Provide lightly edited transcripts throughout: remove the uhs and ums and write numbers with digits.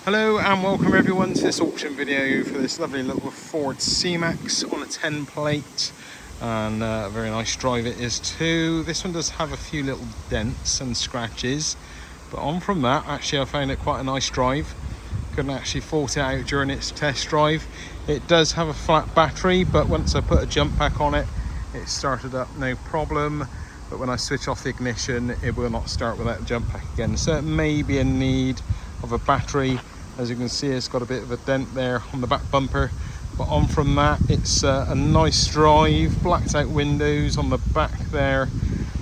Hello and welcome everyone to this auction video for this lovely little Ford C-Max on a 10 plate, and a very nice drive it is too. This one does have a few little dents and scratches, but on from that, actually I found it quite a nice drive. Couldn't actually fault it out during its test drive. It does have a flat battery, but once I put a jump pack on it, it started up no problem. But when I switch off the ignition, it will not start without a jump pack again. So it may be in need of a battery. As you can see, it's got a bit of a dent there on the back bumper. But on from that, it's a nice drive, blacked out windows on the back there,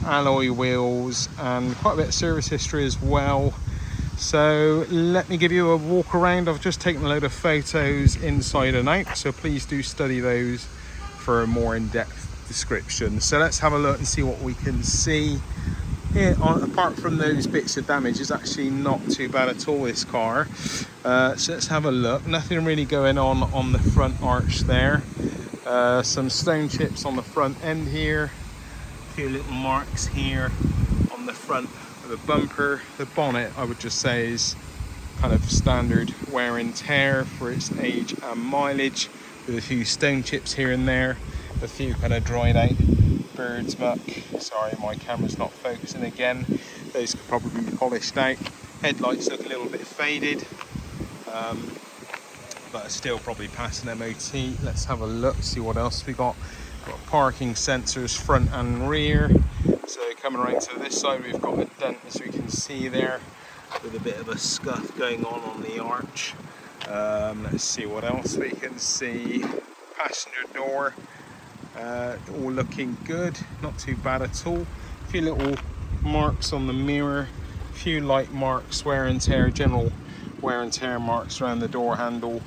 alloy wheels, and quite a bit of service history as well. So let me give you a walk around. I've just taken a load of photos inside and out, so please do study those for a more in-depth description. So let's have a look and see what we can see. Here, apart from those bits of damage, is actually not too bad at all, this car. So let's have a look. Nothing really going on the front arch there. Some stone chips on the front end here. A few little marks here on the front of the bumper. The bonnet, I would just say, is kind of standard wear and tear for its age and mileage, with a few stone chips here and there. A few kind of dried out bird's muck. Sorry, my camera's not focusing again. Those could probably be polished out. Headlights look a little bit faded, but still probably past an MOT. Let's have a look, see what else we got. Got parking sensors front and rear. So coming around to this side, we've got a dent, as we can see there, with a bit of a scuff going on the arch. Let's see what else we can see. Passenger door, all looking good, not too bad at all. A few little marks on the mirror, a few light marks, wear and tear, general wear and tear marks around the door handle,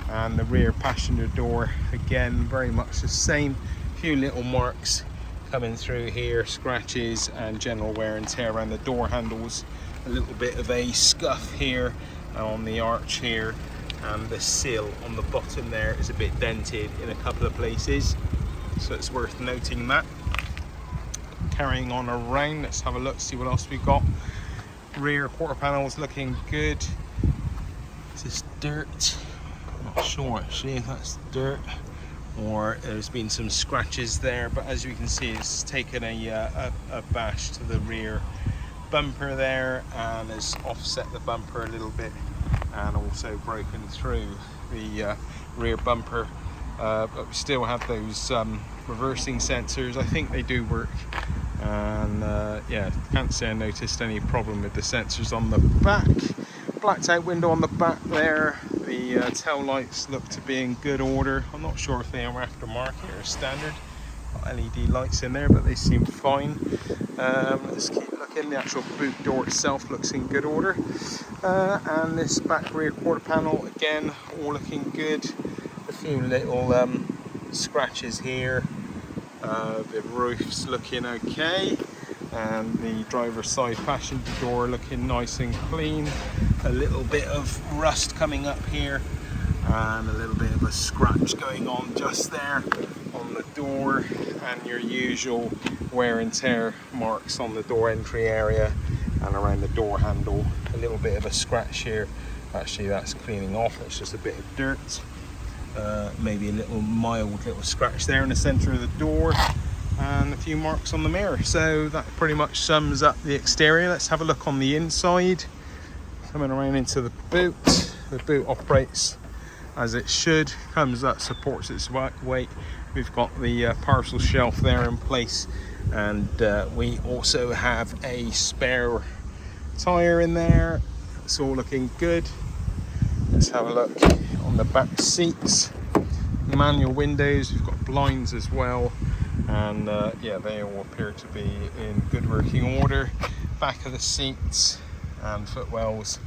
and the rear passenger door again very much the same. A few little marks coming through here, scratches and general wear and tear around the door handles. A little bit of a scuff here on the arch here, and the sill on the bottom there is a bit dented in a couple of places, so it's worth noting that. Carrying on around, let's have a look, see what else we got. Rear quarter panels looking good. Is this dirt? I'm not sure actually if that's dirt or there's been some scratches there, but as you can see, it's taken a bash to the rear bumper there and has offset the bumper a little bit, and also broken through the rear bumper. But we still have those reversing sensors. I think they do work, and yeah, can't say I noticed any problem with the sensors on the back. Blacked out window on the back there. The tail lights look to be in good order. I'm not sure if they are aftermarket or standard. Got LED lights in there, but they seem fine. Let's keep looking. The actual boot door itself looks in good order, and this back rear quarter panel again all looking good. A few little scratches here. The roof's looking okay, and the driver's side passenger door looking nice and clean. A little bit of rust coming up here, and a little bit of a scratch going on just there on the door, and your usual wear and tear marks on the door entry area and around the door handle. A little bit of a scratch here. Actually, that's cleaning off. It's just a bit of dirt. Maybe a little mild little scratch there in the center of the door, and a few marks on the mirror. So that pretty much sums up the exterior. Let's have a look on the inside. Coming around into the boot. The boot operates as it should, comes up, supports its weight. We've got the parcel shelf there in place, and we also have a spare tire in there. It's all looking good. Let's have a look on the back seats. Manual windows, we've got blinds as well, and yeah, they all appear to be in good working order. Back of the seats and footwells,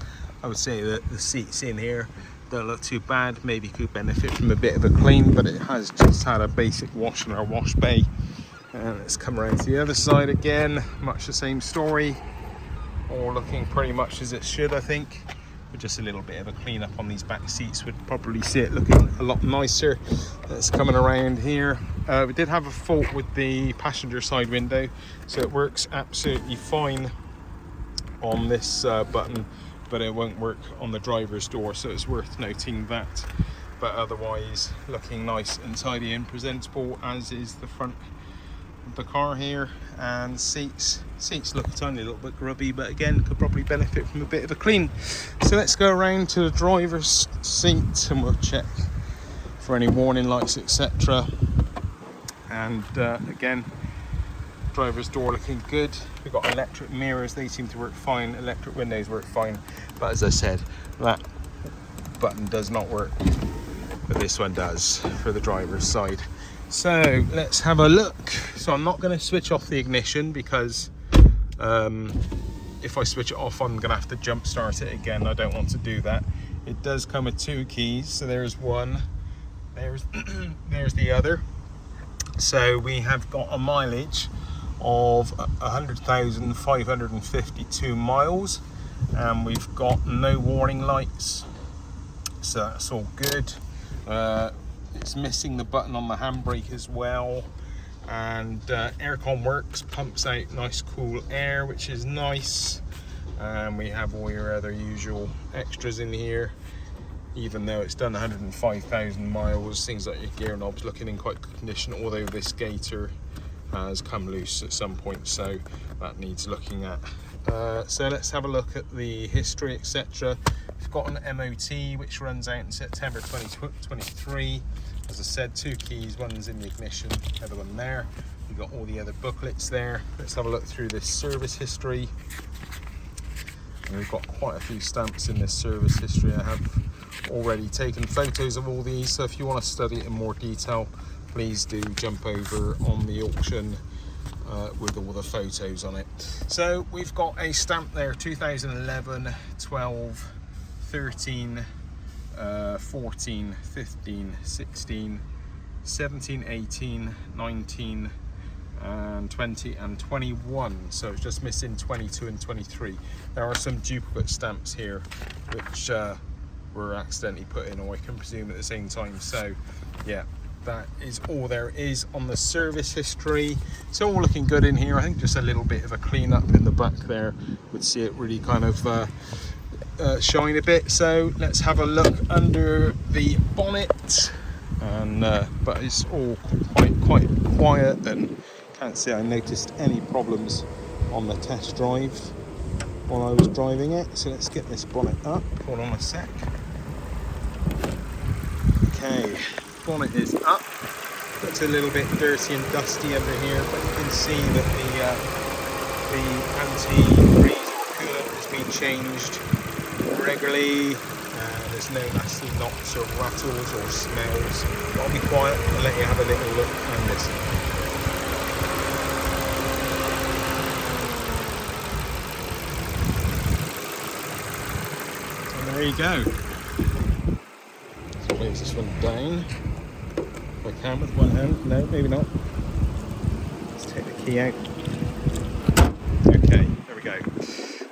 I would say that the seats in here don't look too bad. Maybe could benefit from a bit of a clean, but it has just had a basic wash in our wash bay. And let's come around to the other side again, much the same story, all looking pretty much as it should, I think. With just a little bit of a clean up on these back seats, would probably see it looking a lot nicer. That's coming around here. We did have a fault with the passenger side window, so it works absolutely fine on this button, but it won't work on the driver's door, so it's worth noting that. But otherwise looking nice and tidy and presentable, as is the front of the car here. And seats look a tiny little bit grubby, but again could probably benefit from a bit of a clean. So let's go around to the driver's seat and we'll check for any warning lights, etc. And again, driver's door looking good. We've got electric mirrors, they seem to work fine. Electric windows work fine, but as I said, that button does not work, but this one does for the driver's side. So let's have a look. So I'm not going to switch off the ignition because if I switch it off, I'm going to have to jump start it again. I don't want to do that. It does come with 2 keys, so there's one, there's the other. So we have got a mileage of 100,552 miles, and we've got no warning lights, so that's all good. It's missing the button on the handbrake as well, and aircon works, pumps out nice cool air, which is nice. And we have all your other usual extras in here, even though it's done 105,000 miles. Things like your gear knobs looking in quite good condition, although this gator has come loose at some point, so that needs looking at. So let's have a look at the history, etc. We've got an MOT which runs out in September 2023. As I said, 2 keys, one's in the ignition, the other one there. We've got all the other booklets there. Let's have a look through this service history. And we've got quite a few stamps in this service history. I have already taken photos of all these, so if you want to study it in more detail, please do jump over on the auction with all the photos on it. So we've got a stamp there, 2011, 12, 13, 14, 15, 16, 17, 18, 19, and 20 and 21. So it's just missing 22 and 23. There are some duplicate stamps here which were accidentally put in, or I can presume at the same time. So yeah, that is all there is on the service history. It's all looking good in here. I think just a little bit of a clean up in the back there would see it really kind of shine a bit. So let's have a look under the bonnet, and but it's all quite quiet, and can't say I noticed any problems on the test drive while I was driving it. So let's get this bonnet up. Hold on a sec. Okay, bonnet is up. Looks a little bit dirty and dusty under here, but you can see that the anti-freeze or coolant has been changed regularly. There's no nasty knocks or rattles or smells. I'll be quiet and let you have a little look and listen. And there you go. So close this one down. If I can with one hand. No, maybe not. Let's take the key out. Okay, there we go.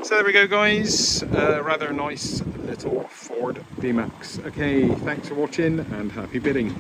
So there we go, guys. Rather nice little Ford D-Max. Okay, thanks for watching and happy bidding.